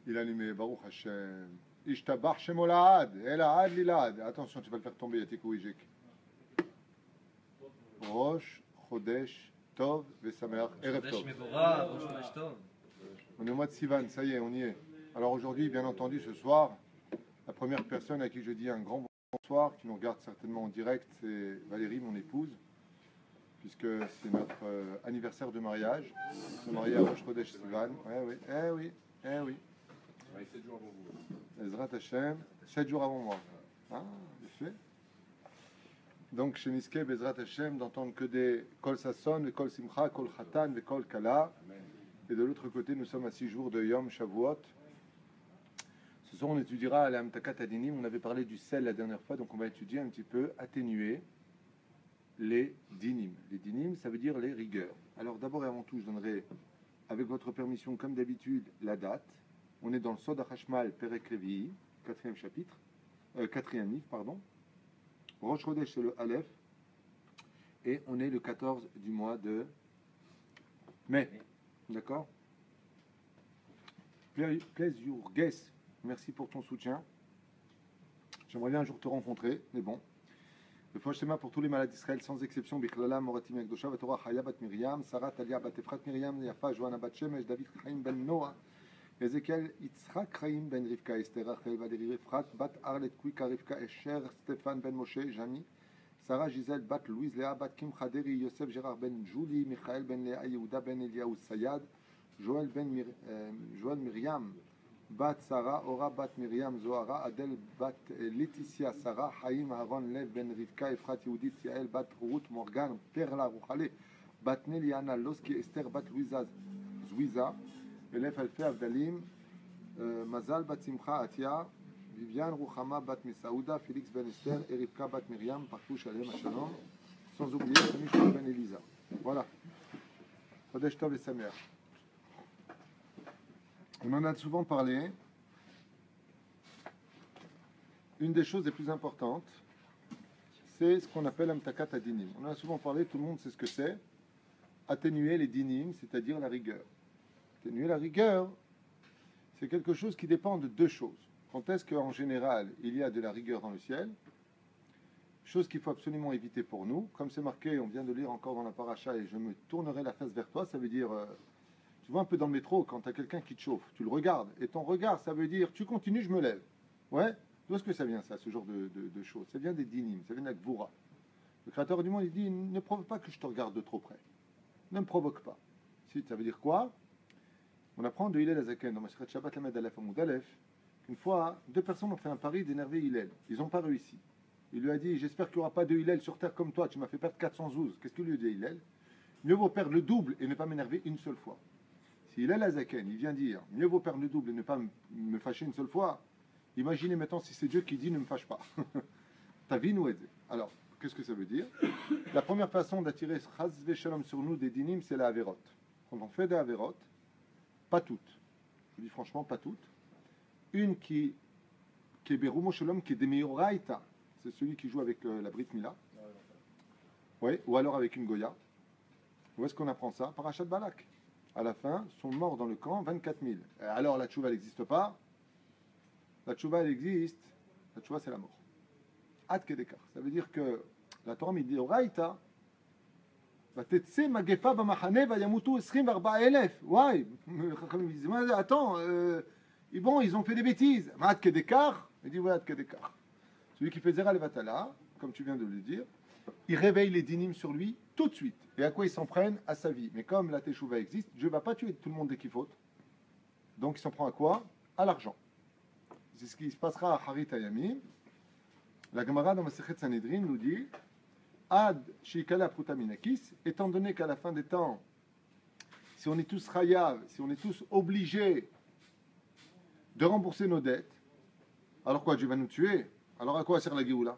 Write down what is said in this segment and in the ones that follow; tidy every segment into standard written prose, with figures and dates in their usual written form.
Il a allumé, Baruch Hashem. Ishtabach Shemolad, Elad Lilad. Attention, tu vas le faire tomber, Yatikouijek. Rosh, Chodesh, Tov, Vesameach, Erev Tov. On est au mois de Sivan, ça y est, on y est. Alors aujourd'hui, bien entendu, ce soir, la première personne à qui je dis un grand bonsoir, qui nous regarde certainement en direct, c'est Valérie, mon épouse, puisque c'est notre anniversaire de mariage. On s'est marié à Rosh Chodesh Sivan. Eh oui. 7 jours avant vous. Ezrat Hashem, 7 jours avant moi. Ah, fait. Donc, chez Niske, Bezrat Hashem, d'entendre que des Kol Sasson, Kol Simcha, Kol Khatan, Kol Kala. Et de l'autre côté, nous sommes à 6 jours de Yom Shavuot. Ce soir, on étudiera la Amtakat Adinim. On avait parlé du sel la dernière fois, donc on va étudier un petit peu, atténuer les dinim. Les dinim, ça veut dire les rigueurs. Alors, d'abord et avant tout, je donnerai, avec votre permission, comme d'habitude, la date. On est dans le Sod HaChashmal Perek Revi'i, 4e chapitre, 4e livre, pardon. Rosh Chodesh, c'est le Aleph. Et on est le 14 du mois de mai. D'accord? Plaisir, Guess. Merci pour ton soutien. J'aimerais bien un jour te rencontrer, mais bon. Le Foch Shema pour tous les malades d'Israël, sans exception. Bichlala, Moratim Yakdosha, Vatorah, Chaya bat Miriam, Sarah, Talia, bat Efrat Miriam, Yafa, Johanna bat Shemesh, David Chaim ben Noah, Ezekiel, Yitzhak Chaim ben Rivka, Esther, Rachel, Valérie, Efrat, bat Arlet, Kwika, Rivka, Esher, Stéphane ben Moshe, Jani, Sarah, Gisèle, bat Louise, Léa, bat Kim Khaderi, Yosef, Gérard ben Julie, Michael ben Léa, Yehuda ben Eliaou Sayad, Joël Myriam, bat Sarah, Ora bat Myriam, Zohara, Adel bat Laetitia, Sarah, Haïm, Aaron, Lev ben Rivka, Efrat, Yehudit, Yael, bat Ruth, Morgan, Perla, Rouchale, bat Neliana, Loski, Esther, bat Louisa, Zouiza, Elef Alfe, Avdalim, Mazal, bat Simcha, Atia, Viviane, Rouchama, bat Mesaouda, Félix ben Esther, Erivka, bat Myriam, partout Shalem, Shalom, sans oublier Michel ben Elisa. Voilà. Chodesh Tov et Samer. On en a souvent parlé. Une des choses les plus importantes, c'est ce qu'on appelle Amtakat Adinim. On en a souvent parlé, tout le monde sait ce que c'est. Atténuer les dinim, c'est-à-dire la rigueur. Atténuer la rigueur, c'est quelque chose qui dépend de deux choses. Quand est-ce qu'en général, il y a de la rigueur dans le ciel? Chose qu'il faut absolument éviter pour nous. Comme c'est marqué, on vient de lire encore dans la paracha, et je me tournerai la face vers toi, ça veut dire... tu vois un peu dans le métro, quand tu as quelqu'un qui te chauffe, tu le regardes, et ton regard, ça veut dire, tu continues, je me lève. Ouais. D'où est-ce que ça vient, ça, ce genre de choses? Ça vient des dinim, ça vient de la gvoura. Le Créateur du monde, il dit, ne provoque pas que je te regarde de trop près. Ne me provoque pas. Si, ça veut dire quoi? On apprend de Hillel Azaken, dans Masechet Shabbat Lamed Aleph Amud Aleph, qu'une fois, deux personnes ont fait un pari d'énerver Hillel. Ils n'ont pas réussi. Il lui a dit, j'espère qu'il n'y aura pas de Hillel sur terre comme toi, tu m'as fait perdre 412. Qu'est-ce qu'il lui a dit, Hillel? Mieux vaut perdre le double et ne pas m'énerver une seule fois. Si Hillel Azaken, il vient dire, mieux vaut perdre le double et ne pas me fâcher une seule fois, imaginez maintenant si c'est Dieu qui dit, ne me fâche pas. Ta vie nous aide. Alors, qu'est-ce que ça veut dire? La première façon d'attirer Chaz Veshalom sur nous des dinim, c'est la Averot. Quand on fait des Averot, pas toutes, je vous dis franchement, pas toutes, une qui est Berumo Shalom, qui est des Meoraita, c'est celui qui joue avec la Brit Mila, ouais, ou alors avec une Goya. Où est-ce qu'on apprend ça? Parashat Balak. À la fin, sont morts dans le camp 24 000. Alors la tchouva, elle n'existe pas. La tchouva, elle existe. La tchouva, c'est la mort. Ad kedekar. Ça veut dire que la Torah me dit Oraïta, Vatetse magefa b'machane vayamutu 24,000. Ouais. Attends, bon, ils ont fait des bêtises. Ad kedekar. Il dit ouais, ad kedekar. Celui qui fait Zera Levatala, comme tu viens de le dire, il réveille les dinim sur lui tout de suite. Et à quoi ils s'en prennent? À sa vie. Mais comme la Teshuvah existe, Dieu ne va pas tuer tout le monde dès qu'il faute. Donc il s'en prend à quoi? À l'argent. C'est ce qui se passera à Harit Hayamim. La Gemara dans Masechet Sanhedrin nous dit Ad Shikala Prutaminakis, étant donné qu'à la fin des temps, si on est tous chayav, si on est tous obligés de rembourser nos dettes, alors quoi, Dieu va nous tuer? Alors à quoi sert la Géoula?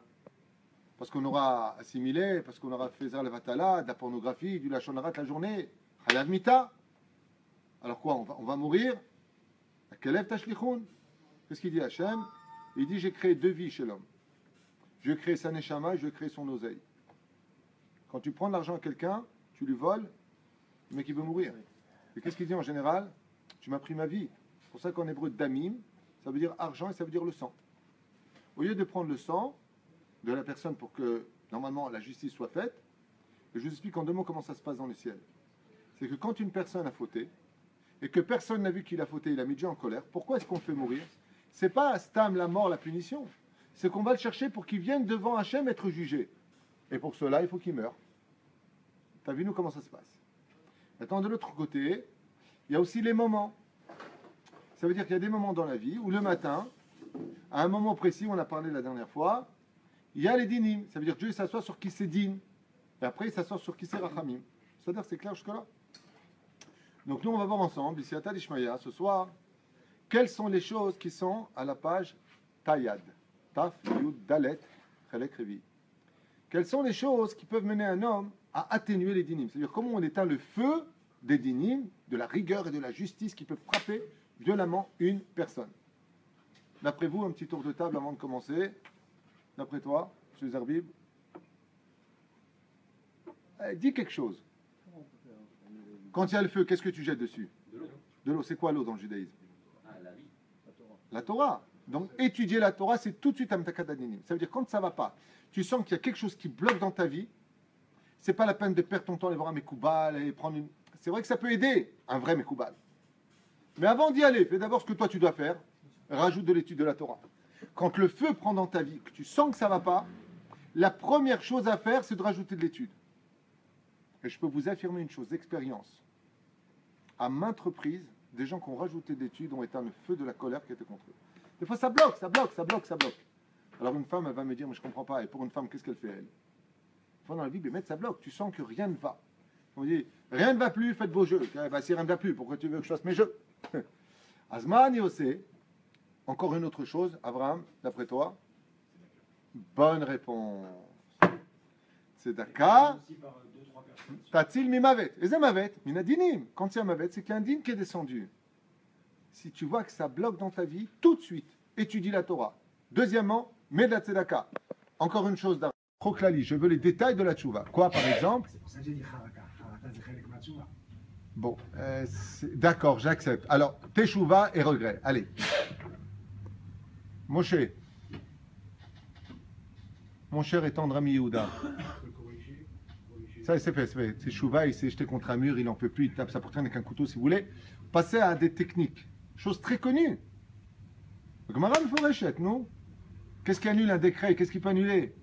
Parce qu'on aura assimilé, parce qu'on aura fait Zer Levatala, de la pornographie, du Lachon Hara la journée. Chayav Mita. Alors quoi, on va mourir? Kelev Tashlichun. Qu'est-ce qu'il dit Hachem? Il dit, j'ai créé deux vies chez l'homme. Je crée sa neshama et je crée son oseille. Quand tu prends de l'argent à quelqu'un, tu lui voles, le mec il veut mourir. Et qu'est-ce qu'il dit en général? Tu m'as pris ma vie. pour ça qu'en hébreu, damim, ça veut dire argent et ça veut dire le sang. Au lieu de prendre le sang de la personne pour que, normalement, la justice soit faite, et je vous explique en 2 mots comment ça se passe dans le ciel. C'est que quand une personne a fauté, et que personne n'a vu qu'il a fauté, il a mis Dieu en colère, pourquoi est-ce qu'on le fait mourir? C'est pas Stam, la mort, la punition. C'est qu'on va le chercher pour qu'il vienne devant Hachem être jugé. Et pour cela, il faut qu'il meure. T'as vu, nous, comment ça se passe? Maintenant, de l'autre côté, il y a aussi les moments. Ça veut dire qu'il y a des moments dans la vie où le matin, à un moment précis, on a parlé la dernière fois, il y a les dinim. Ça veut dire que Dieu s'assoit sur qui c'est din. Et après, il s'assoit sur qui c'est rachamim. C'est-à-dire, c'est clair jusque-là? Donc nous, on va voir ensemble, ici à Talishmaya, ce soir, quelles sont les choses qui sont à la page Tayad. Taf, Yud, Dalet, Chelek, Revi. Quelles sont les choses qui peuvent mener un homme à atténuer les dinim? C'est-à-dire comment on éteint le feu des dinim, de la rigueur et de la justice qui peuvent frapper violemment une personne. D'après vous, un petit tour de table avant de commencer. D'après toi, M. Zerbib, dis quelque chose. Quand il y a le feu, qu'est-ce que tu jettes dessus? De l'eau. De l'eau, c'est quoi l'eau dans le judaïsme? La vie. La Torah. Donc étudier la Torah, c'est tout de suite Amtakat Adinim. Ça veut dire quand ça va pas, tu sens qu'il y a quelque chose qui bloque dans ta vie, c'est pas la peine de perdre ton temps, aller voir un Mekoubal et prendre une... C'est vrai que ça peut aider, un vrai Mekoubal. Mais avant d'y aller, fais d'abord ce que toi tu dois faire, rajoute de l'étude de la Torah. Quand le feu prend dans ta vie, que tu sens que ça va pas, la première chose à faire, c'est de rajouter de l'étude. Et je peux vous affirmer une chose, d'expérience. À maintes reprises, des gens qui ont rajouté d'études ont éteint le feu de la colère qui était contre eux. Des fois, ça bloque, ça bloque, ça bloque, ça bloque. Alors une femme, elle va me dire, mais je ne comprends pas. Et pour une femme, qu'est-ce qu'elle fait, elle? Une fois dans la vie, mais ça bloque. Tu sens que rien ne va. On dit, rien ne va plus, faites vos jeux. Bah, si rien ne va plus, pourquoi tu veux que je fasse mes jeux? Azman Yosé, encore une autre chose, Abraham, d'après toi? Bonne réponse. C'est Dakar. Tatil mimavet. Et c'est mavet. Minadinim. Quand il y a mavet, c'est qu'il y a un din qui est descendu. Si tu vois que ça bloque dans ta vie, tout de suite, étudie la Torah. Deuxièmement, mets de la tzedaka. Encore une chose, Proklali, je veux les détails de la tchouva. Quoi, par exemple? C'est pour ça que j'ai dit haraka. Haraka, c'est chelek matchouva. Bon, d'accord, j'accepte. Alors, teshuva et regret. Allez. Moshe. Mon cher et tendre ami Yehuda. Ça, c'est fait, c'est fait. Teshuva, il s'est jeté contre un mur, il n'en peut plus, il tape sa poitrine avec un couteau, si vous voulez. Passez à des techniques. Chose très connue. Gemara me faut non? Qu'est-ce qui annule un décret? Qu'est-ce qui peut annuler?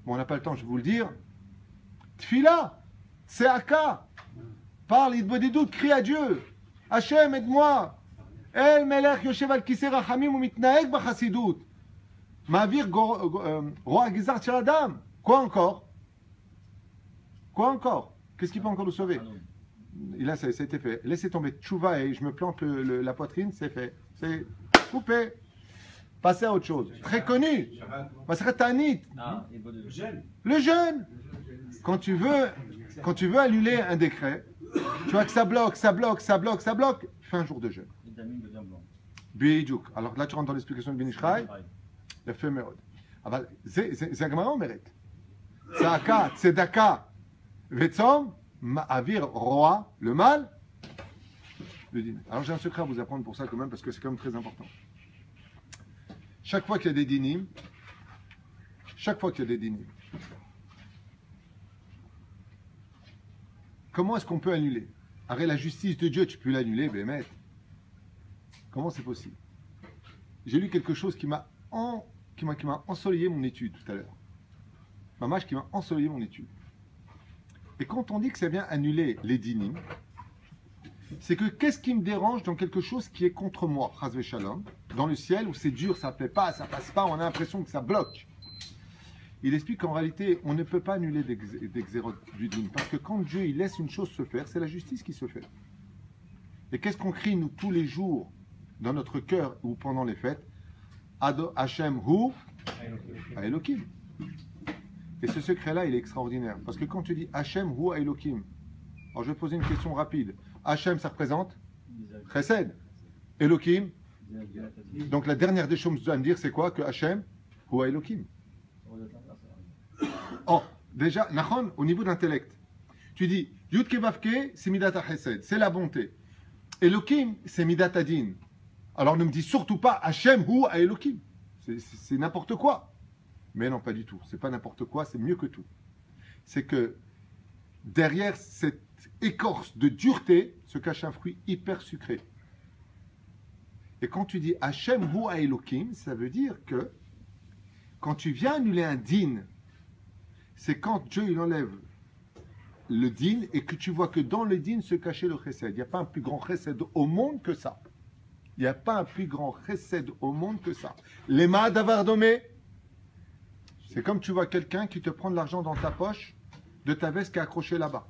Bon, on n'a pas le temps, je vais vous le dire. Tfila, Tseaka. Parle, il te des doutes, crie à Dieu. Hachem, aide-moi. El Melech Yoshev al Kisei Rachamim ou mitnaeg b'chasidut. Ma'avir Roa Gizar Tcheladam. Quoi encore? Quoi encore? Qu'est-ce qui peut encore nous sauver? Et là, ça a été fait. Laissez tomber tchouva et je me plante la poitrine, c'est fait. C'est coupé. Passez à autre chose. Très connu. Maseret Ta'anit. Le jeûne. Quand tu veux annuler un décret, tu vois que ça bloque, ça bloque, ça bloque, ça bloque, fais un jour de jeûne. Bidjouk. Alors là, tu rentres dans l'explication de Ben Ishraï. Il a fait Merod. C'est un Gemara, on mérite. Tzaka, Tzedaka, Vetzom, Ma'avir, Roi, le mal. Alors j'ai un secret à vous apprendre pour ça quand même, parce que c'est quand même très important. Chaque fois qu'il y a des dinim, comment est-ce qu'on peut annuler? Arrête, la justice de Dieu, tu peux l'annuler, Bémet. Comment c'est possible? J'ai lu quelque chose qui m'a ensoleillé mon étude tout à l'heure. Mamache qui m'a ensoleillé mon étude. Et quand on dit que ça vient annuler les dinim, c'est que qu'est-ce qui me dérange dans quelque chose qui est contre moi, Chazve Shalom, dans le ciel où c'est dur, ça ne plaît pas, ça passe pas, on a l'impression que ça bloque. Il explique qu'en réalité, on ne peut pas annuler des xérotes du din, parce que quand Dieu il laisse une chose se faire, c'est la justice qui se fait. Et qu'est-ce qu'on crie nous tous les jours dans notre cœur ou pendant les fêtes? Ado Hashem Hu Elokim. Et ce secret-là, il est extraordinaire, parce que quand tu dis Hashem Hu Elokim, alors je vais poser une question rapide. Hashem, ça représente Chesed. Elokim. Donc la dernière des choses que tu dois me dire, c'est quoi? Que Hashem Hu Elokim. Oh, déjà, Nachon, au niveau de l'intellect, tu dis Yud Kevavke, c'est Midata Chesed, c'est la bonté. Elohim, c'est Midat Adin. Alors ne me dis surtout pas Hachem ou à Elohim. C'est n'importe quoi. Mais non, pas du tout. C'est pas n'importe quoi, c'est mieux que tout. C'est que derrière cette écorce de dureté se cache un fruit hyper sucré. Et quand tu dis Hachem ou à Elohim, ça veut dire que quand tu viens annuler un din, c'est quand Dieu il enlève le din et que tu vois que dans le din se cachait le chesed. Il n'y a pas un plus grand chesed au monde que ça. Il n'y a pas un plus grand chesed au monde que ça. Lema d'avoir domé. C'est comme tu vois quelqu'un qui te prend de l'argent dans ta poche de ta veste qui est accrochée là-bas.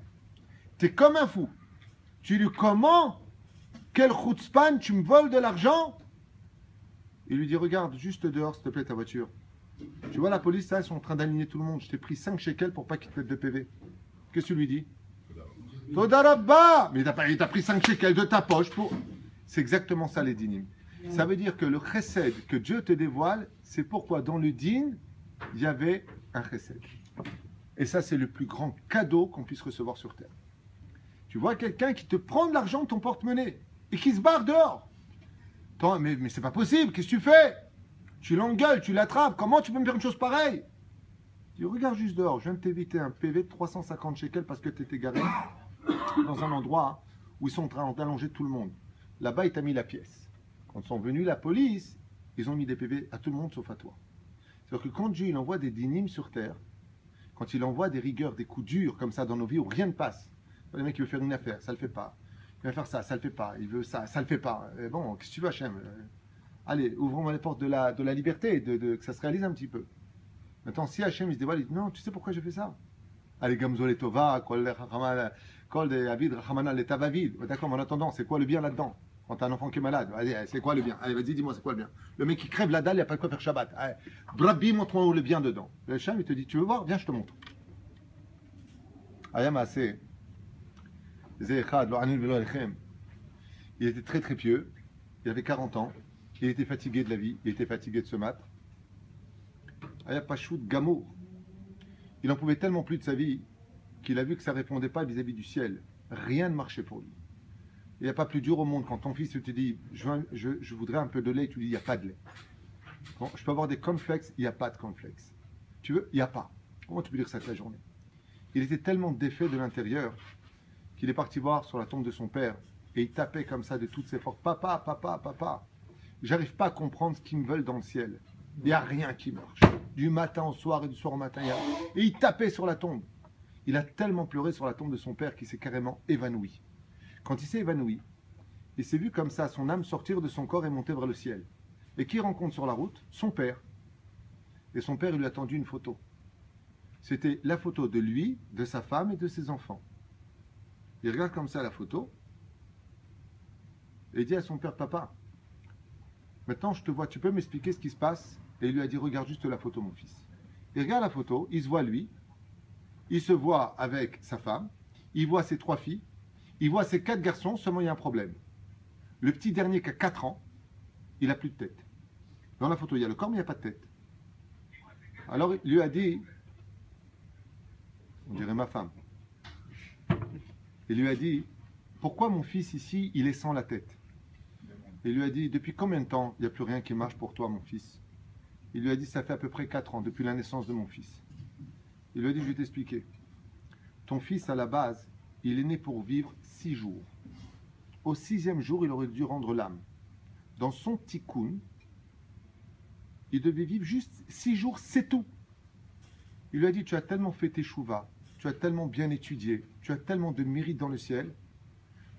Tu es comme un fou. Tu lui dis comment? Quel chutzpan, tu me voles de l'argent? Il lui dit regarde juste dehors s'il te plaît ta voiture. Tu vois la police là, ils sont en train d'aligner tout le monde. Je t'ai pris 5 shekels pour pas qu'ils te mettent de PV. Qu'est-ce que tu lui dis? Todarabba. Mais il t'a pris 5 shekels de ta poche pour... C'est exactement ça les dinim. Ça veut dire que le chesed que Dieu te dévoile, c'est pourquoi dans le din, il y avait un chesed. Et ça, c'est le plus grand cadeau qu'on puisse recevoir sur terre. Tu vois quelqu'un qui te prend de l'argent de ton porte-monnaie et qui se barre dehors. Attends, mais c'est pas possible, qu'est-ce que tu fais? Tu l'engueules, tu l'attrapes, comment tu peux me faire une chose pareille? Tu regarde juste dehors, je viens de t'éviter un PV de 350 shekels parce que tu étais garé dans un endroit où ils sont en train d'allonger tout le monde. Là-bas, il t'a mis la pièce. Quand sont venus la police, ils ont mis des PV à tout le monde sauf à toi. C'est-à-dire que quand Dieu il envoie des dynimes sur terre, quand il envoie des rigueurs, des coups durs comme ça dans nos vies où rien ne passe, le mec il veut faire une affaire, ça le fait pas. Il veut faire ça, ça le fait pas. Il veut ça, ça le fait pas. Et bon, qu'est-ce que tu veux, Hachem? Allez, ouvrons les portes de la liberté, que ça se réalise un petit peu. Maintenant, si Hachem il se dévoile, il dit non, tu sais pourquoi j'ai fait ça? Allez, Gamzo les Tova, Kol de Avid, Rachamana les Tavavid. D'accord, mais en attendant, c'est quoi le bien là-dedans? Quand t'as un enfant qui est malade, allez, c'est quoi le bien? Allez, vas-y, dis-moi, c'est quoi le bien? Le mec qui crève la dalle, il n'y a pas de quoi faire Shabbat. Allez, Brabbi, montre-moi où le bien dedans. Le Hachem, il te dit, tu veux voir? Viens, je te montre. Ayam assez. Il était très très pieux, il avait 40 ans, il était fatigué de la vie, il était fatigué de se battre. Ayam Pachout Gamour. Il n'en pouvait tellement plus de sa vie qu'il a vu que ça ne répondait pas vis-à-vis du ciel. Rien ne marchait pour lui. Il n'y a pas plus dur au monde quand ton fils te dit je voudrais un peu de lait, et tu lui dis il n'y a pas de lait. Bon, je peux avoir des cornflakes, il n'y a pas de cornflakes. Tu veux? Il n'y a pas. Comment tu peux dire ça toute la journée? Il était tellement défait de l'intérieur qu'il est parti voir sur la tombe de son père et il tapait comme ça de toutes ses forces. Papa, papa, papa, j'arrive pas à comprendre ce qu'ils me veulent dans le ciel. Il n'y a rien qui marche. Du matin au soir et du soir au matin. Et il tapait sur la tombe. Il a tellement pleuré sur la tombe de son père qu'il s'est carrément évanoui. Quand il s'est évanoui, il s'est vu comme ça son âme sortir de son corps et monter vers le ciel. Et qui rencontre sur la route? Son père. Et son père, il lui a tendu une photo. C'était la photo de lui, de sa femme et de ses enfants. Il regarde comme ça la photo et il dit à son père, papa, maintenant je te vois, tu peux m'expliquer ce qui se passe? Et il lui a dit, regarde juste la photo mon fils. Il regarde la photo, il se voit lui, il se voit avec sa femme, il voit ses 3 filles, il voit ses 4 garçons, seulement il y a un problème. Le petit dernier qui a 4 ans, il n'a plus de tête. Dans la photo, il y a le corps, mais il n'y a pas de tête. Alors il lui a dit, on dirait ma femme, il lui a dit, pourquoi mon fils ici, il est sans la tête? Il lui a dit, depuis combien de temps il n'y a plus rien qui marche pour toi, mon fils? Il lui a dit, ça fait à peu près 4 ans, depuis la naissance de mon fils. Il lui a dit, je vais t'expliquer. Ton fils, à la base, il est né pour vivre 6 jours. Au 6e jour, il aurait dû rendre l'âme. Dans son tikkun, il devait vivre juste 6 jours, c'est tout. Il lui a dit, tu as tellement fait tes chouvas, tu as tellement bien étudié, tu as tellement de mérite dans le ciel,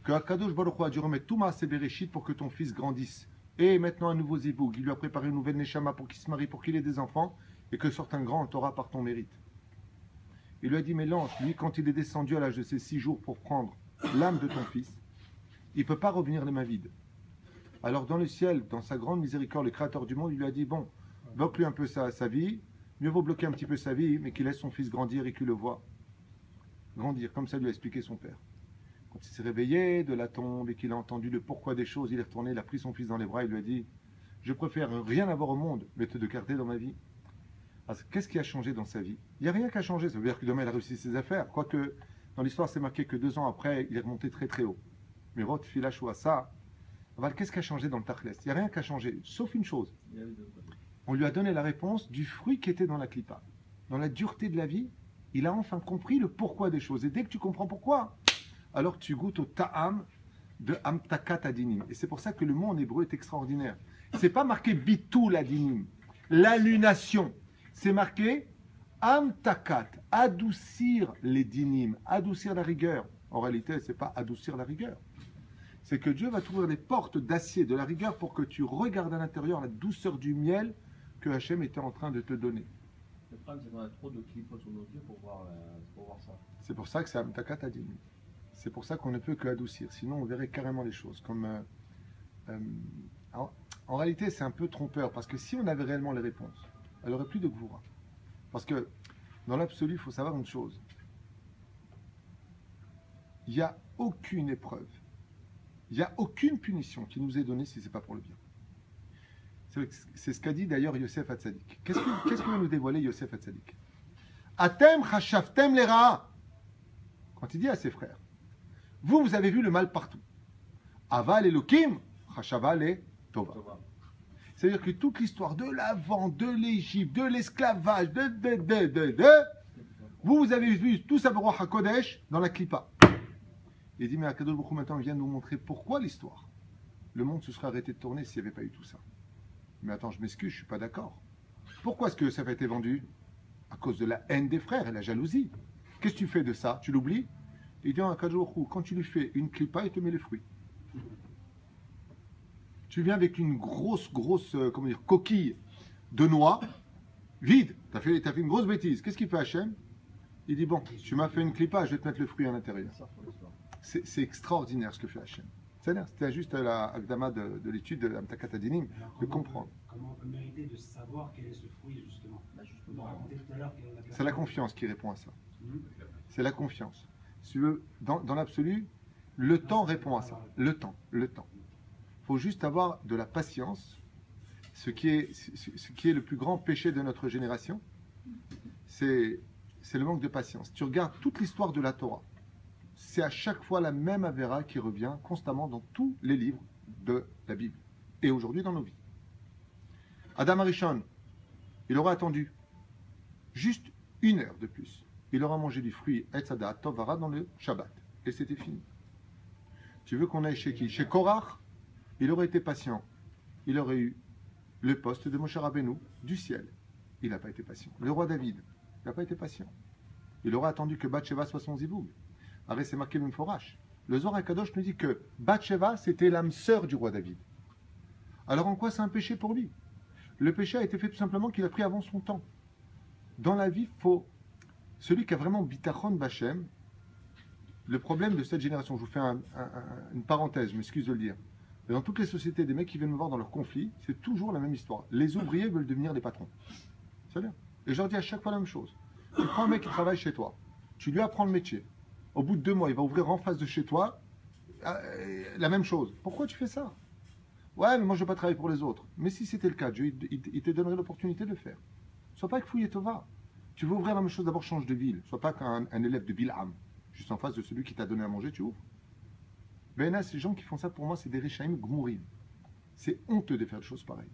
que Akadosh Baruch Hu a dû remettre tout Maaseh Bereshit pour que ton fils grandisse. Et maintenant un nouveau ziboug, il lui a préparé une nouvelle neshama pour qu'il se marie, pour qu'il ait des enfants, et que sorte un grand en Torah par ton mérite. Il lui a dit, mais l'ange, lui, quand il est descendu à l'âge de ses 6 jours pour prendre l'âme de ton fils, il ne peut pas revenir les mains vides. Alors dans le ciel, dans sa grande miséricorde, le créateur du monde, il lui a dit, bon, bloque-lui un peu sa vie, mieux vaut bloquer un petit peu sa vie, mais qu'il laisse son fils grandir et qu'il le voit grandir, comme ça lui a expliqué son père. Quand il s'est réveillé de la tombe et qu'il a entendu le pourquoi des choses, il est retourné, il a pris son fils dans les bras, il lui a dit, je préfère rien avoir au monde, mais te de garder dans ma vie. Alors, qu'est-ce qui a changé dans sa vie? Il n'y a rien qui a changé, ça veut dire que demain il a réussi ses affaires, quoique dans l'histoire c'est marqué que 2 ans après, il est remonté très très haut. Mirot, Filash ou Asa. Qu'est-ce qui a changé dans le Tachles? Il n'y a rien qui a changé, sauf une chose. On lui a donné la réponse du fruit qui était dans la Klippa. Dans la dureté de la vie, il a enfin compris le pourquoi des choses. Et dès que tu comprends pourquoi, alors tu goûtes au ta'am de Amtakat Adinim. Et c'est pour ça que le mot en hébreu est extraordinaire. C'est pas marqué bitul adinim, l'annulation. C'est marqué Amtakat, adoucir les dinim, adoucir la rigueur. En réalité, c'est pas adoucir la rigueur. C'est que Dieu va t'ouvrir des portes d'acier, de la rigueur, pour que tu regardes à l'intérieur la douceur du miel que Hachem était en train de te donner. Le problème, c'est qu'on a trop de clips sur nos yeux pour voir ça. C'est pour ça que c'est Amtakat Adinim. C'est pour ça qu'on ne peut que adoucir. Sinon, on verrait carrément les choses. En réalité, c'est un peu trompeur, parce que si on avait réellement les réponses, elle n'aurait plus de Gvoura. Parce que, dans l'absolu, il faut savoir une chose. Il n'y a aucune épreuve, il n'y a aucune punition qui nous est donnée si ce n'est pas pour le bien. C'est ce qu'a dit d'ailleurs Yosef Hatzadik. Qu'est-ce que va nous dévoiler Yosef Hatzadik? Atem chashavtem lera. Quand il dit à ses frères, vous avez vu le mal partout. Aval Elokim, chashava le tova. C'est-à-dire que toute l'histoire de l'Avent, de l'Égypte, de l'esclavage, vous avez vu tout ça pour Ruach HaKodesh dans la Klippa. Il dit, mais Akadosh Baruch Hu maintenant vient nous montrer pourquoi l'histoire. Le monde se serait arrêté de tourner s'il n'y avait pas eu tout ça. Mais attends, je m'excuse, je ne suis pas d'accord. Pourquoi est-ce que ça a été vendu? À cause de la haine des frères et la jalousie. Qu'est-ce que tu fais de ça? Tu l'oublies? Il dit, Akadosh Baruch Hu, quand tu lui fais une Klippa, il te met les fruits. Tu viens avec une grosse, coquille de noix, vide. Tu as fait une grosse bêtise. Qu'est-ce qu'il fait Hachem? Il dit, bon, tu m'as fait une Klippa, je vais te mettre le fruit à l'intérieur. C'est extraordinaire ce que fait Hachem. C'était juste la Akdama de l'étude de Amtakat Adinim, de comprendre. Comment on peut mériter de savoir quel est ce fruit, justement? C'est la confiance qui répond à ça. C'est la confiance. Si tu veux, dans l'absolu, le temps répond à ça. Le temps. Il faut juste avoir de la patience. Ce qui est le plus grand péché de notre génération, c'est le manque de patience. Tu regardes toute l'histoire de la Torah. C'est à chaque fois la même avéra qui revient constamment dans tous les livres de la Bible. Et aujourd'hui dans nos vies. Adam Arishon, il aura attendu juste 1 heure de plus. Il aura mangé du fruit Etzada Tovara dans le Shabbat. Et c'était fini. Tu veux qu'on aille chez qui? Chez Korach, il aurait été patient. Il aurait eu le poste de Moshe Rabbeinu du ciel. Il n'a pas été patient. Le roi David, il n'a pas été patient. Il aura attendu que Bathsheba soit son ziboug. Arrête, c'est marqué Mimforash. Le Zohar HaKadosh nous dit que Bathsheba, c'était l'âme sœur du roi David. Alors en quoi c'est un péché pour lui? Le péché a été fait tout simplement qu'il a pris avant son temps. Dans la vie, celui qui a vraiment bitachon bachem, le problème de cette génération, je vous fais une parenthèse, je m'excuse de le dire, mais dans toutes les sociétés, des mecs qui viennent me voir dans leurs conflits, c'est toujours la même histoire. Les ouvriers veulent devenir des patrons. C'est bien. Et je leur dis à chaque fois la même chose. Tu prends un mec qui travaille chez toi, tu lui apprends le métier. Au bout de 2 mois, il va ouvrir en face de chez toi la même chose. Pourquoi tu fais ça? Ouais, mais moi je ne veux pas travailler pour les autres. Mais si c'était le cas, Dieu il te donnerait l'opportunité de le faire. Sois pas avec fouille et tova. Tu veux ouvrir la même chose, d'abord change de ville. Sois pas qu'un élève de Bilham. Juste en face de celui qui t'a donné à manger, tu ouvres. Ben ces gens qui font ça, pour moi, c'est des Rechaim Gmourim. C'est honteux de faire des choses pareilles.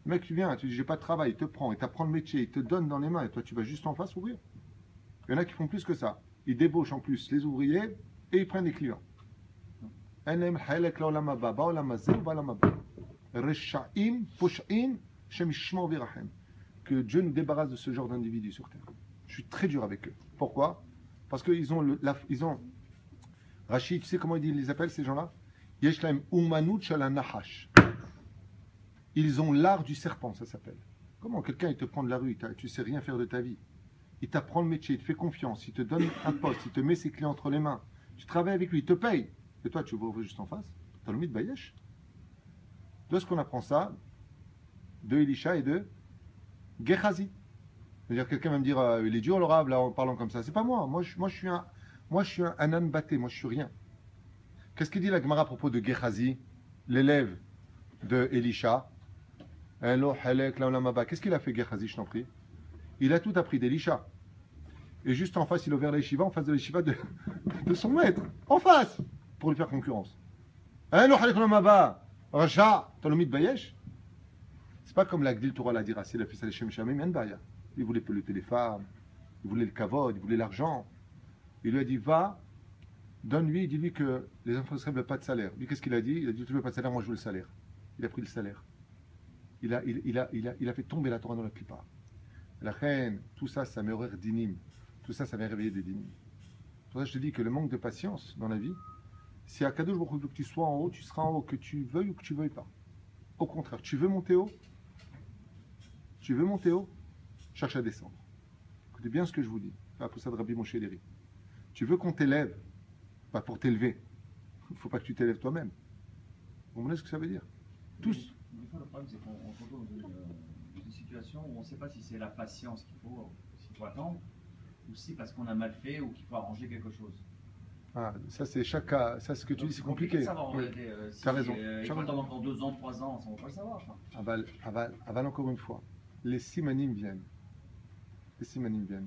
Le mec, tu viens, tu dis, j'ai pas de travail, il te prend, il t'apprend le métier, il te donne dans les mains, et toi, tu vas juste en face ouvrir. Il y en a qui font plus que ça. Ils débauchent en plus les ouvriers, et ils prennent des clients. Que Dieu nous débarrasse de ce genre d'individus sur terre. Je suis très dur avec eux. Pourquoi? Parce qu'ils ont Rachid, tu sais comment il les appelle ces gens-là? Ils ont l'art du serpent, ça s'appelle. Comment quelqu'un il te prend de la rue, tu sais rien faire de ta vie. Il t'apprend le métier, il te fait confiance, il te donne un poste, il te met ses clés entre les mains. Tu travailles avec lui, il te paye. Et toi, tu vas ouvrir juste en face. T'as le mythe Bayesh. D'où est-ce qu'on apprend ça? De Elisha et de Gehazi. C'est-à-dire quelqu'un va me dire, il est dur le rab là en parlant comme ça. C'est pas moi. Moi je suis un âne batté. Moi je suis rien. Qu'est-ce qu'il dit la Gemara à propos de Gehazi, l'élève de Elisha? Qu'est-ce qu'il a fait Gehazi, je t'en prie? Il a tout appris d'Elisha. Et juste en face, il a ouvert la yeshiva, en face de la yeshiva de son maître. En face. pour lui faire concurrence. Hein, lo halik olam haba, Racha, Talomid Bayesh. C'est pas comme la Gdil Torah l'a dit, il a fait ça les Shem Shamim, Yan Baya. Il voulait peloter les femmes, il voulait le kavod, il voulait l'argent. Il lui a dit, va, donne-lui, dis-lui que les enfants ne veulent pas de salaire. Lui, qu'est-ce qu'il a dit? Il a dit, tu ne veux pas de salaire, moi je veux le salaire. Il a pris le salaire. Il a fait tomber la Torah dans la clipa. La reine, tout ça, ça met horaire d'inim. Tout ça, ça vient réveiller des dinim. Pour ça, je te dis que le manque de patience dans la vie, si à Kadosh Baruch Hu veut que tu sois en haut, tu seras en haut, que tu veuilles ou que tu veuilles pas. Au contraire, tu veux monter haut, cherche à descendre. Écoutez bien ce que je vous dis. C'est pour ça de Rabbi Moshe Léry. Tu veux qu'on t'élève, pas pour t'élever. Il ne faut pas que tu t'élèves toi-même. Vous comprenez ce que ça veut dire? Tous. Des fois, le problème, c'est qu'on se retrouve dans une situation où on ne sait pas si c'est la patience s'il faut attendre, ou si parce qu'on a mal fait ou qu'il faut arranger quelque chose. Ah, ça, c'est chaque cas. Ça, ce que tu dis, c'est compliqué. Tu as raison. Il faut attendre encore 2 ans, 3 ans, on ne va pas le savoir. Aval, encore une fois. Les simanim viennent.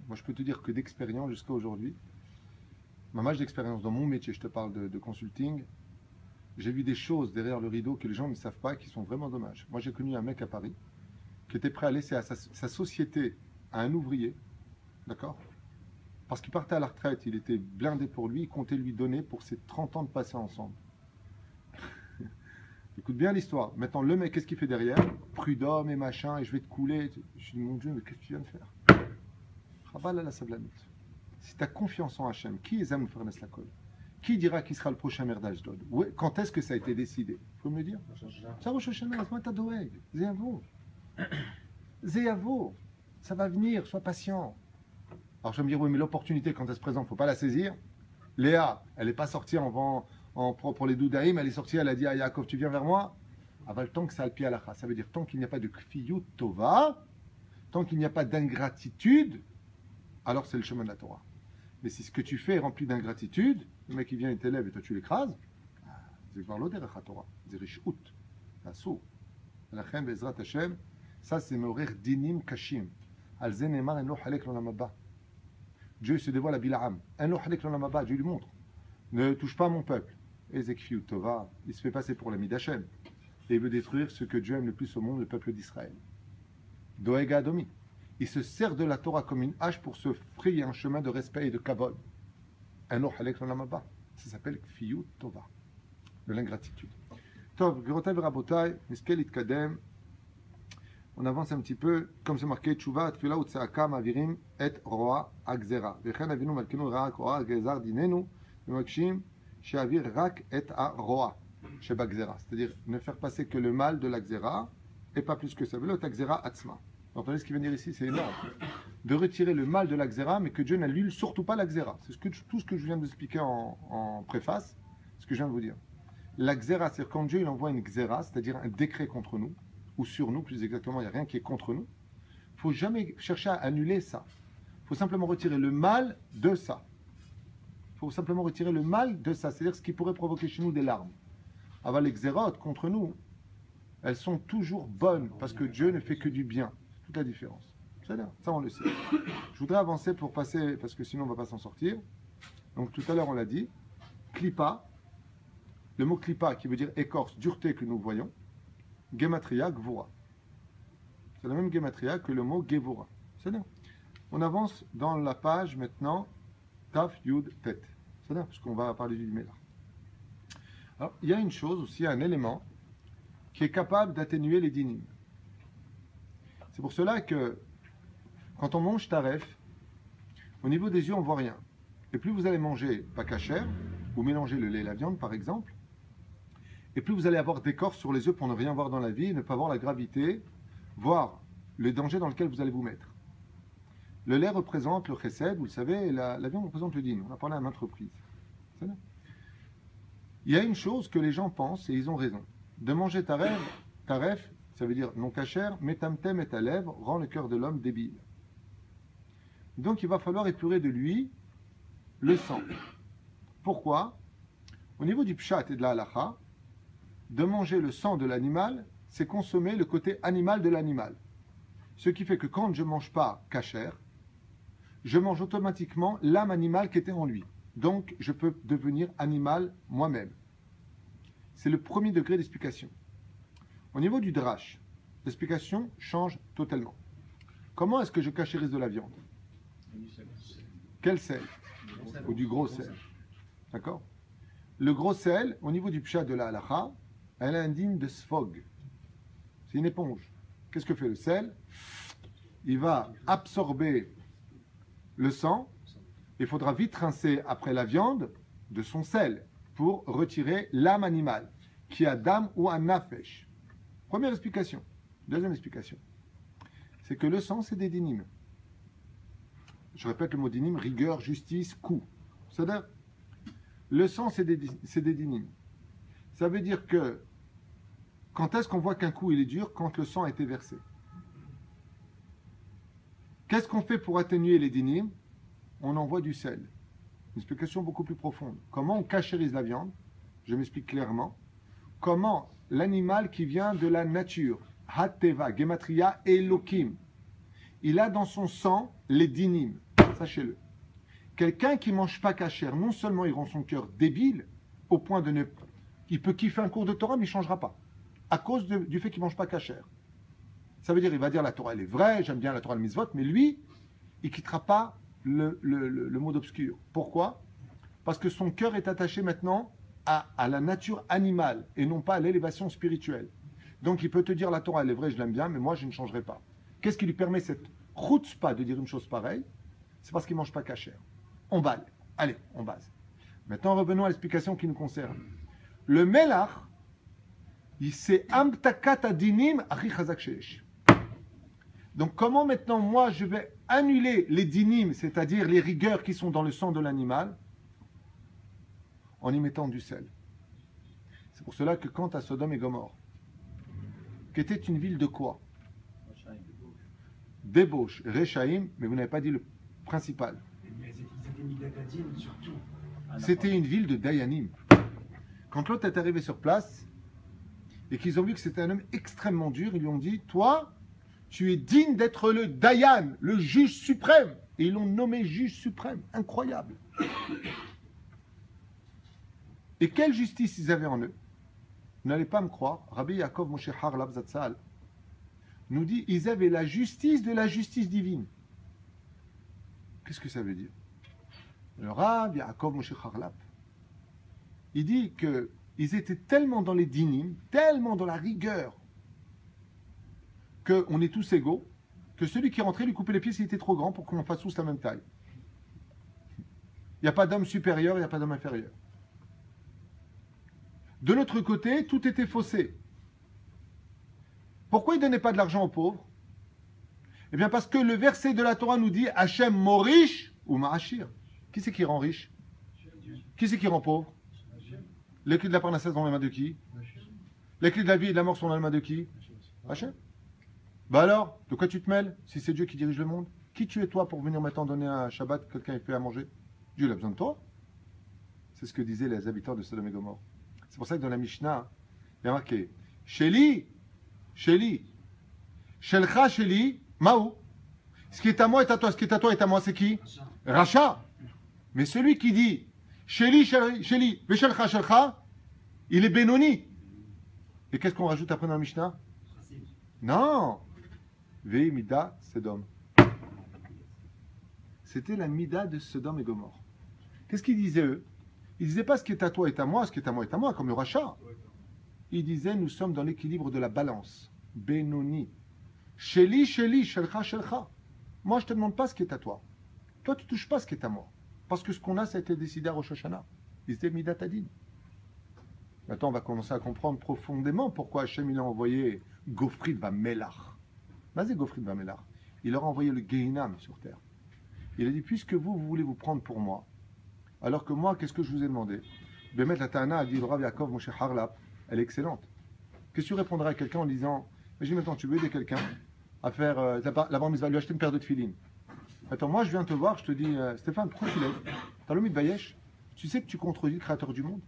Moi, je peux te dire que d'expérience jusqu'à aujourd'hui, ma marge d'expérience dans mon métier, je te parle de consulting, j'ai vu des choses derrière le rideau que les gens ne savent pas, qui sont vraiment dommages. Moi, j'ai connu un mec à Paris qui était prêt à laisser à sa société à un ouvrier, d'accord? Parce qu'il partait à la retraite, il était blindé pour lui, il comptait lui donner pour ses 30 ans de passé ensemble. Écoute bien l'histoire. Maintenant, le mec, qu'est-ce qu'il fait derrière? Prud'homme et machin, et je vais te couler. Je dis, mon Dieu, mais qu'est-ce que tu viens de faire? Rabal à la sablanut. Si tu as confiance en Hachem, qui est Zam Fernes Lakol? Qui dira qui sera le prochain merdage d'Od? Quand est-ce que ça a été décidé? Il faut me le dire. Ça, Rosh Hashanah, Zéavo. Ça va venir, sois patient. Alors je vais me dire, oui, mais l'opportunité, quand elle se présente, il ne faut pas la saisir. Léa, elle n'est pas sortie pour les doudaïm, elle est sortie, elle a dit à Yaakov, tu viens vers moi. Avant le temps que ça a le pied à la. Ça veut dire, tant qu'il n'y a pas de kfiyut tova, tant qu'il n'y a pas d'ingratitude, alors c'est le chemin de la Torah. Mais si ce que tu fais est rempli d'ingratitude, le mec il vient, il t'élève et toi tu l'écrases, c'est par l'odeur à Torah, c'est rishut, c'est assour. La chem bezrat Hashem, ça c'est mourir dinim kashim. Al zenemar en lo halek l'olamaba. Dieu se dévoile à Bilaam. En lo halek l'olamaba, Dieu lui montre. Ne touche pas mon peuple. Ezekfiu Tova, il se fait passer pour l'ami d'Hachem. Et il veut détruire ce que Dieu aime le plus au monde, le peuple d'Israël. Doega Adomi. Il se sert de la Torah comme une hache pour se frayer un chemin de respect et de kavod. Un lo halek l'olamaba. Ça s'appelle Kfiyut Tova. De l'ingratitude. Tov, Gerotai Rabotai, Miskel Itkadem. On avance un petit peu, comme c'est marqué, Tchouva, Tfila, Utsaaka, Mavirim, et Roa, Agzera. Vechen avinu malkenu Rak, Roa, Agzar, Dinenu, Makshim, Sheavir, Rak, et a Roa, Shebagzera. C'est-à-dire ne faire passer que le mal de l'Agzera, et pas plus que ça. Velo, Agzera, Atzma. Vous entendez ce qui vient dire ici? C'est énorme. De retirer le mal de l'Agzera, mais que Dieu n'annule surtout pas l'Agzera. C'est tout ce que je viens d'expliquer en préface, ce que je viens de vous dire. L'Agzera, c'est quand Dieu il envoie une Gzera, c'est-à-dire un décret contre nous, ou sur nous, plus exactement, il n'y a rien qui est contre nous. Il ne faut jamais chercher à annuler ça. Il faut simplement retirer le mal de ça. Il faut simplement retirer le mal de ça, c'est-à-dire ce qui pourrait provoquer chez nous des larmes. Avant les xérotes contre nous, elles sont toujours bonnes, parce que Dieu ne fait que du bien. C'est toute la différence. C'est-à-dire, ça on le sait. Je voudrais avancer pour passer, parce que sinon on ne va pas s'en sortir. Donc tout à l'heure on l'a dit, klipa, le mot klipa qui veut dire écorce, dureté que nous voyons, Gematria, Gvura. C'est la même Gematria que le mot Gevura. C'est bien. On avance dans la page maintenant, Taf, Yud, Tet. C'est bien, parce qu'on va parler du Mélar. Alors, il y a une chose aussi, un élément, qui est capable d'atténuer les dynimes. C'est pour cela que, quand on mange taref, au niveau des yeux, on ne voit rien. Et plus vous allez manger pas cachère, ou mélanger le lait et la viande, par exemple, et plus vous allez avoir d'écorce sur les yeux pour ne rien voir dans la vie, ne pas voir la gravité, voir le danger dans lequel vous allez vous mettre. Le lait représente le chesed, vous le savez, et la viande représente le din. On a parlé à maintes reprises. Il y a une chose que les gens pensent, et ils ont raison. De manger taref, ça veut dire non cachère, metamtem et ta lèvre rend le cœur de l'homme débile. Donc il va falloir épurer de lui le sang. Pourquoi? Au niveau du pshat et de la halacha, de manger le sang de l'animal, c'est consommer le côté animal de l'animal. Ce qui fait que quand je ne mange pas cachère, je mange automatiquement l'âme animale qui était en lui. donc je peux devenir animal moi-même. C'est le premier degré d'explication. Au niveau du drash, l'explication change totalement. Comment est-ce que je cachérise de la viande? Quel sel? Ou du gros sel. D'accord? Le gros sel, au niveau du pshat de la halacha, elle est indigne de sfog. C'est une éponge. Qu'est-ce que fait le sel? Il va absorber le sang. Il faudra vite rincer après la viande de son sel pour retirer l'âme animale, qui a dam ou un nafesh. Première explication. Deuxième explication. C'est que le sang, c'est des dynimes. Je répète le mot dynim, rigueur, justice, coup. C'est-à-dire, le sang, c'est des dynimes. Ça veut dire que, quand est-ce qu'on voit qu'un coup, il est dur? Quand le sang a été versé. Qu'est-ce qu'on fait pour atténuer les dynimes? On envoie du sel. Une explication beaucoup plus profonde. Comment on cachérise la viande? Je m'explique clairement. Comment l'animal qui vient de la nature, Hateva, Gematria, Elohim, il a dans son sang les dynimes. Sachez-le. Quelqu'un qui ne mange pas cachère, non seulement il rend son cœur débile, au point de ne... Il peut kiffer un cours de Torah, mais il ne changera pas. À cause du fait qu'il ne mange pas cachère. Ça veut dire, il va dire la Torah, elle est vraie, j'aime bien la Torah, le mitzvot, mais lui, il ne quittera pas le mode obscur. Pourquoi? Parce que son cœur est attaché maintenant à la nature animale et non pas à l'élévation spirituelle. Donc il peut te dire la Torah, elle est vraie, je l'aime bien, mais moi je ne changerai pas. Qu'est-ce qui lui permet cette chutzpah de dire une chose pareille? C'est parce qu'il ne mange pas cachère. On balle. Allez, on base. Maintenant revenons à l'explication qui nous concerne. Le melach, c'est amtakat adinim achi chazak sheyesh. Donc comment maintenant moi je vais annuler les dynimes, c'est-à-dire les rigueurs qui sont dans le sang de l'animal, en y mettant du sel. C'est pour cela que quant à Sodome et Gomorrhe, qui était une ville de quoi? Débauche, Rechaïm, mais vous n'avez pas dit le principal. Mais ils étaient Midatadine surtout. C'était une ville de Dayanim. Quand l'autre est arrivé sur place, et qu'ils ont vu que c'était un homme extrêmement dur, ils lui ont dit, toi, tu es digne d'être le Dayan, le juge suprême. Et ils l'ont nommé juge suprême. Incroyable. Et quelle justice ils avaient en eux? Vous n'allez pas me croire, Rabbi Yaakov Moshe Harlab Zatzal nous dit, ils avaient la justice de la justice divine. Qu'est-ce que ça veut dire? Le Rabbi Yaakov Moshe Harlab, il dit qu'ils étaient tellement dans les dynim, tellement dans la rigueur, qu'on est tous égaux, que celui qui rentrait lui coupait les pieds s'il était trop grand pour qu'on fasse tous la même taille. Il n'y a pas d'homme supérieur, il n'y a pas d'homme inférieur. De l'autre côté, tout était faussé. Pourquoi il ne donnait pas de l'argent aux pauvres? Eh bien parce que le verset de la Torah nous dit Hachem Morish ou Mahashir. Qui c'est qui rend riche? Qui c'est qui rend pauvre? Les clés de la parnasse sont dans les mains de qui? Les clés de la vie et de la mort sont dans les mains de qui? Hachem. Bah alors, de quoi tu te mêles si c'est Dieu qui dirige le monde? Qui tu es toi pour venir maintenant donner un Shabbat, quelqu'un ait fait à manger? Dieu il a besoin de toi. C'est ce que disaient les habitants de Sodome et Gomorrhe. C'est pour ça que dans la Mishnah, il y a marqué Sheli, Sheli, Shelcha, Sheli, Maou. Ce qui est à moi est à toi, ce qui est à toi est à moi, c'est qui? Racha. Mais celui qui dit Sheli, Sheli, Veshelcha, Shelcha, il est Benoni. Et qu'est-ce qu'on rajoute après dans la Mishnah? Non. Vei Mida Sodom. C'était la Mida de Sodome et Gomorrhe. Qu'est-ce qu'ils disaient eux? Ils ne disaient pas ce qui est à toi est à moi, ce qui est à moi est à moi, comme le rachat. Ils disaient nous sommes dans l'équilibre de la balance. Benoni. Sheli, Sheli, Shelcha, Shelcha. Moi je ne te demande pas ce qui est à toi. Toi tu ne touches pas ce qui est à moi. Parce que ce qu'on a, ça a été décidé à Rosh Hashanah. Ils étaient Midatadin. Maintenant on va commencer à comprendre profondément pourquoi Hachem il a envoyé Gofrid Vamelach. Vas-y Gofrid Vamelach. Il leur a envoyé le Gehinam sur terre. Il a dit puisque vous voulez vous prendre pour moi, alors que moi, qu'est-ce que je vous ai demandé? Bémet la Ta'ana a dit le Rav Yaakov Moshe Harlap, elle est excellente. Qu'est-ce que tu répondrais à quelqu'un en disant imagine maintenant, tu veux aider quelqu'un à faire la bar mitzvah, lui acheter une paire de tefilines. Attends, moi je viens te voir, je te dis Stéphane, pourquoi tu l'aides? T'as l'homme de Bayesh, tu sais que tu contredis le créateur du monde.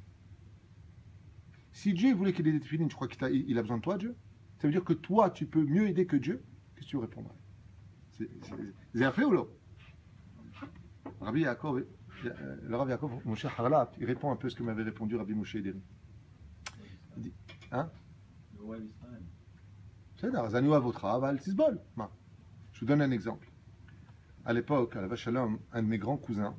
Si Dieu voulait qu'il ait des tefilines, tu crois qu'il a besoin de toi, Dieu? Ça veut dire que toi, tu peux mieux aider que Dieu? Qu'est-ce que tu répondrais? C'est un fait ou non? Rabbi Yaakov, Le Rav Yaakov, mon cher Harlap, il répond un peu ce que m'avait répondu Rabbi Moshe Ederi. Il dit, hein? Le roi d'Israël. C'est d'accord, Zanu Avotra, Val Tisbol. Je vous donne un exemple. À l'époque, à la Vache Shalom, un de mes grands cousins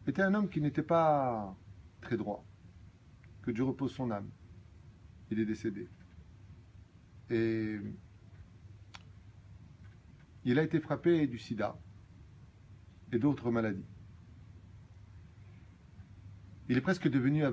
était un homme qui n'était pas très droit. Que Dieu repose son âme. Il est décédé. Et il a été frappé du sida et d'autres maladies. Il est presque devenu